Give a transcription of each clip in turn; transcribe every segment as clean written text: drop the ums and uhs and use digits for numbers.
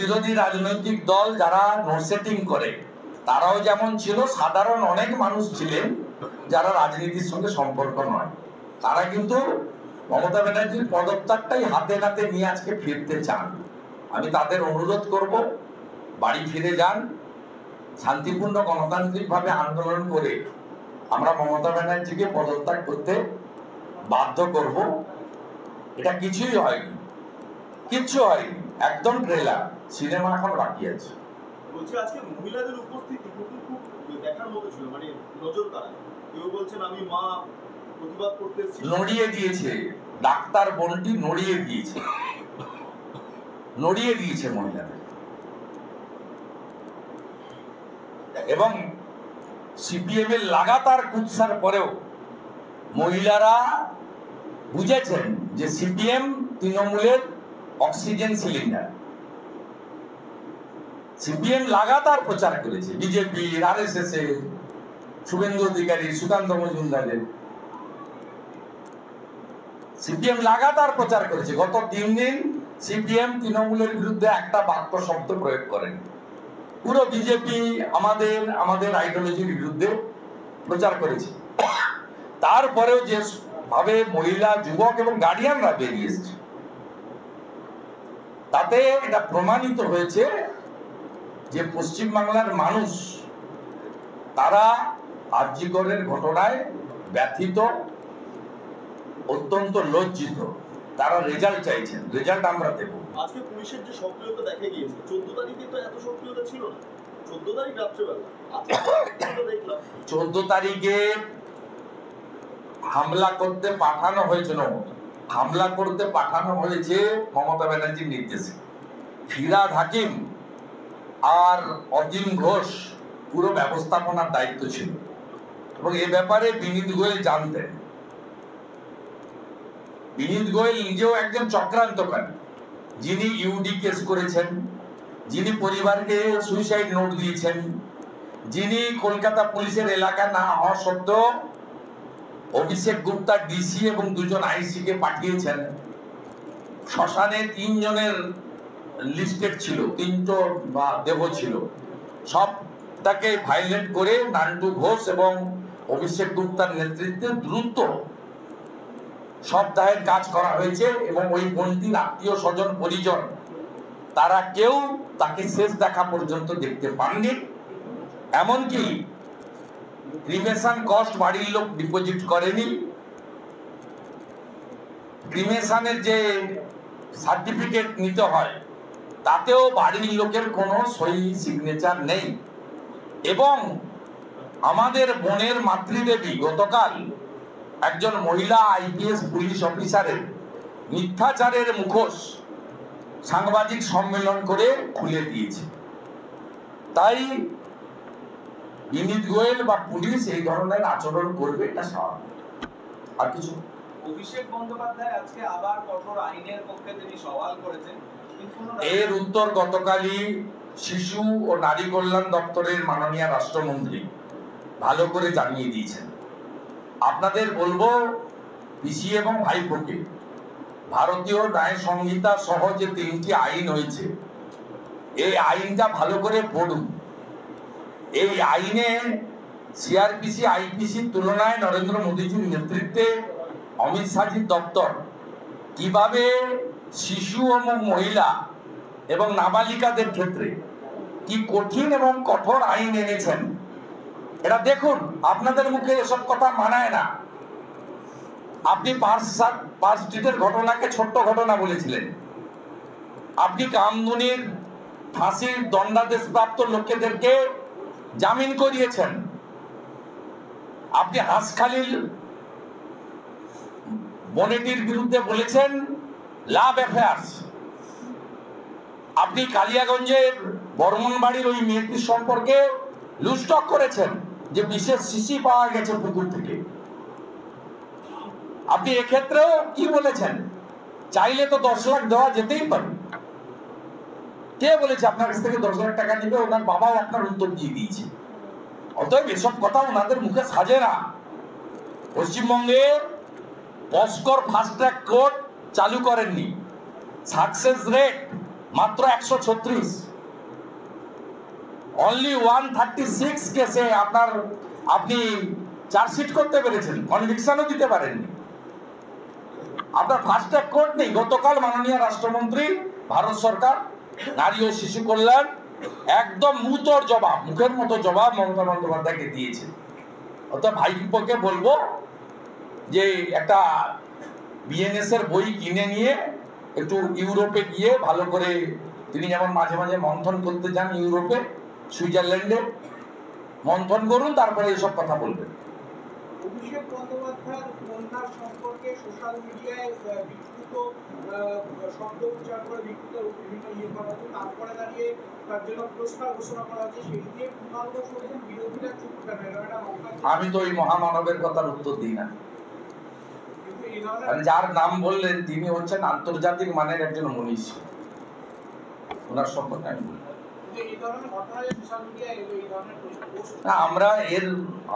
বিরোধী রাজনৈতিক দল যারা নোট সেটিং করে তারাও যেমন ছিল, সাধারণ অনেক মানুষ ছিলেন যারা রাজনীতির সঙ্গে সম্পর্ক নয়, তারা কিন্তু মমতা ব্যানার্জির পদত্যাগটাই হাতে নাতে নিয়ে আজকে ফিরতে চান। আমি তাদের অনুরোধ করব, বাড়ি ফিরে যান, শান্তিপূর্ণ গণতান্ত্রিকভাবে আন্দোলন করে আমরা মমতা ব্যানার্জিকে পদত্যাগ করতে বাধ্য করব। এটা কিছুই হয়নি, কিচ্ছু হয়নি, একদম ট্রেলার, সিনেমা এখন বাকি আছে। বলছি আজকে মহিলাদের উপস্থিতি খুব দেখার মতো ছিল, মানে নজর কাড়া। কেউ বলছেন আমি মা প্রতিবাদ করতে এসেছি, নড়িয়ে দিয়েছে ডাক্তার বোনটি, নড়িয়ে দিয়েছে মহিলাদের। এবং সিপিএম এর লাগাতার কুৎসার পরেও মহিলারা বুঝেছেন যে সিপিএম তৃণমূলের অক্সিজেন সিলিন্ডার। সিপিএম লাগাতার প্রচার করেছে, বিজেপি, আরএসএস এর, শুভেন্দু অধিকারী, সুকান্ত মজুমদারের, সিপিএম লাগাতার প্রচার করেছে। গত 3 দিন সিপিএম তৃণমূলের বিরুদ্ধে একটা বাক্য শব্দ প্রয়োগ করেন। পুরো বিজেপি আমাদের আইডিওলজির বিরুদ্ধে প্রচার করেছে। তারপরেও যে ভাবে মহিলা, যুবক এবং গার্ডিয়ানরা বেরিয়ে এসেছে, তাতে এটা প্রমাণিত হয়েছে যে পশ্চিমবাংলার মানুষ তারা আরজি করের ঘটনায় ব্যথিত, অত্যন্ত লজ্জিত। তারা রেজাল্ট চাইছেন, রেজাল্ট আমরা দেব। আজকে পুলিশের যে সক্রিয়তা দেখা গিয়েছে, 14 তারিখে তো এত সক্রিয়তা ছিল না। 14 তারিখ রাত্রেবেলা দেখলাম 14 তারিখে হামলা করতে পাঠানো হয়েছিল, হামলা করতে পাঠানো হয়েছে মমতা ব্যানার্জির নির্দেশে। ফিরহাদ হাকিম আর অজিম ঘোষ পুরো ব্যবস্থাপনার দায়িত্ব ছিল, এবং এ ব্যাপারে বিনীত গোয়েল জানতেন। বিনীত গোয়েল নিজেও একজন চক্রান্তকারী, যিনি ইউডি কেস করেছেন, যিনি পরিবারকে সুইসাইড নোট দিয়েছেন, যিনি কলকাতা পুলিশের এলাকা না হওয়া সত্ত্বেও অভিষেক গুপ্তা ডিসি এবং 2 জন আইসি কে পাঠিয়েছেন। শ্মশানে 3 জনের লিস্টেড ছিল, 3টো দেহ ছিল, সবটাকে ভাইলেট করে নান্টু ঘোষ এবং অভিষেক গুপ্তার নেতৃত্বে দ্রুত সব দায়ের কাজ করা হয়েছে। এবং ওই বন্দির আত্মীয় স্বজন, পরিজন, তারা কেউ তাকে শেষ দেখা পর্যন্ত দেখতে পাননি। এমনকি ক্রিমেশন কস্ট বাড়ির লোক ডিপোজিট করেনি। ক্রিমেশনের যে সার্টিফিকেট নিতে হয় তাতেও বাড়ির লোকের কোনো সই, সিগনেচার নেই। এবং আমাদের বোনের মাতৃদেবী গতকাল একজন মহিলা আইপিএস পুলিশ অফিসারের মিথ্যাচারের মুখোশ সাংবাদিক সম্মেলন করে খুলে দিয়েছে। তাই বিনীত গোয়েল বা পুলিশ এই ধরনের আচরণ করবে, এটা স্বাভাবিক। আর কিছু। অভিষেক বন্দ্যোপাধ্যায় আজকে আবার কঠোর আইনের পক্ষে তিনি সওয়াল করেছেন। এর উত্তর গতকালই শিশু ও নারী কল্যাণ দপ্তরের মাননীয় রাষ্ট্রমন্ত্রী ভালো করে জানিয়ে দিয়েছেন। আপনাদের বলবো, পিসি এবং ভাইপোকে ভারতীয় ন্যায় সংহিতা সহ যে 3টি আইন হয়েছে, এই আইনটা ভালো করে পড়ুন। এই আইনে সিআরপিসি, আইপিসির তুলনায় নরেন্দ্র মোদীজির নেতৃত্বে অমিত শাহজির দপ্তর কিভাবে শিশু এবং মহিলা এবং নাবালিকাদের ক্ষেত্রে কি কঠিন এবং কঠোর আইন এনেছেন, এটা দেখুন। আপনাদের মুখে এসব কথা মানায় না। আপনি পার্ক স্ট্রিটের ঘটনাকে ছোট্ট ঘটনা বলেছিলেন। আপনি কামদুনির ফাঁসির দণ্ডাদেশপ্রাপ্ত লোকেদেরকে জামিন করিয়েছেন। আপনি হাঁসখালির বনেটির বিরুদ্ধে বলেছেন লাভ অ্যাফেয়ার্স। আপনি কালিয়াগঞ্জের বর্মনবাড়ির ওই মেয়েটির সম্পর্কে লুস্টক করেছেন যে বিশেষ শিশি পাওয়া গেছে পুকুর থেকে। আপনি এক্ষেত্রেও কি বলেছেন, চাইলে তো 10 লাখ দেওয়া যেতেই পারে। কে বলেছে আপনার কাছ থেকে 10 লাখ টাকা নিবে? ওনার বাবাও আপনার উত্তর দিয়ে দিয়েছে। অতএব এসব কথা ওনাদের মুখে সাজে না। পশ্চিমবঙ্গে পস্কর ফাস্ট ট্র্যাক কোর্ট চালু করেননি। সাকসেস রেট মাত্র 136, অনলি 136 কেসে আপনি চার্জশিট করতে পেরেছেন, কনভিকশনও দিতে পারেননি। আপনার ফাস্ট ট্র্যাক কোর্ট নেই। গতকাল মাননীয় রাষ্ট্রমন্ত্রী, ভারত সরকার নারী ও শিশু কল্যাণ একদম মুখের মতো জবাব মমতা বন্দ্যোপাধ্যায়কে দিয়েছে। অর্থাৎ ভাইপোকে বলবো যে একটা বিএনএস এর বই কিনে নিয়ে একটু ইউরোপে গিয়ে ভালো করে, তিনি যেমন মাঝে মাঝে মন্থন করতে যান ইউরোপে, সুইজারল্যান্ডে মন্থন করুন, তারপরে এইসব কথা বলবেন। অভিষেক বন্দ্যোপাধ্যায়ের কন্যার সম্পর্কে সোশ্যাল মিডিয়ায় বিকৃত শব্দ উচ্চারণ করে বিকৃত বিভিন্ন করা হচ্ছে, তারপরে দাঁড়িয়ে তার জন্য পুরস্কার ঘোষণা করা হচ্ছে, সেই নিয়ে পূর্ণাঙ্গ শুনছেন বিরোধীরা চুপ কেন? আমি তো ওই মহামানবের কথার উত্তর দিই না। যার নাম বললেন তিনি হচ্ছেন আন্তর্জাতিক মানের একজন মনীষী, ওনার সম্পর্কে আমি বলি না।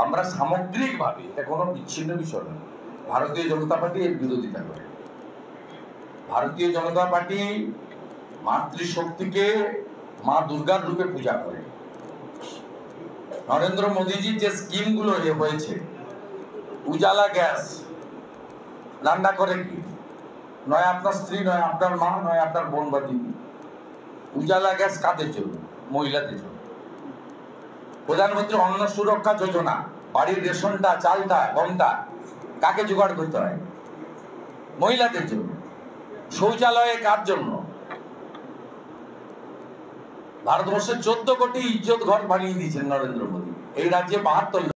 আমরা সামগ্রিকভাবে, এটা কোনো বিচ্ছিন্ন বিষয় নয়, ভারতীয় জনতা পার্টি এর বিরোধিতা করে। ভারতীয় জনতা পার্টি মাতৃশক্তিকে মা দুর্গার রূপে পূজা করে। নরেন্দ্র মোদীজির যে স্কিমগুলো হয়েছে, উজালা গ্যাস, রান্না করে কি, নয় আপনার স্ত্রী, নয় আপনার মা, নয় আপনার বোন বা দিদি। উজালা গ্যাস কাদের জন্য? মহিলাদের জন্য। প্রধানমন্ত্রী অন্ন সুরক্ষা যোজনা, বাড়ির রেশনটা, চালটা, গমটা কাকে জোগাড় করতে হয়? মহিলাদের জন্য। শৌচালয়ে কার জন্য? ভারতবর্ষের 14 কোটি ইজ্জত ঘর বানিয়ে দিয়েছেন নরেন্দ্র মোদী। এই রাজ্যে 72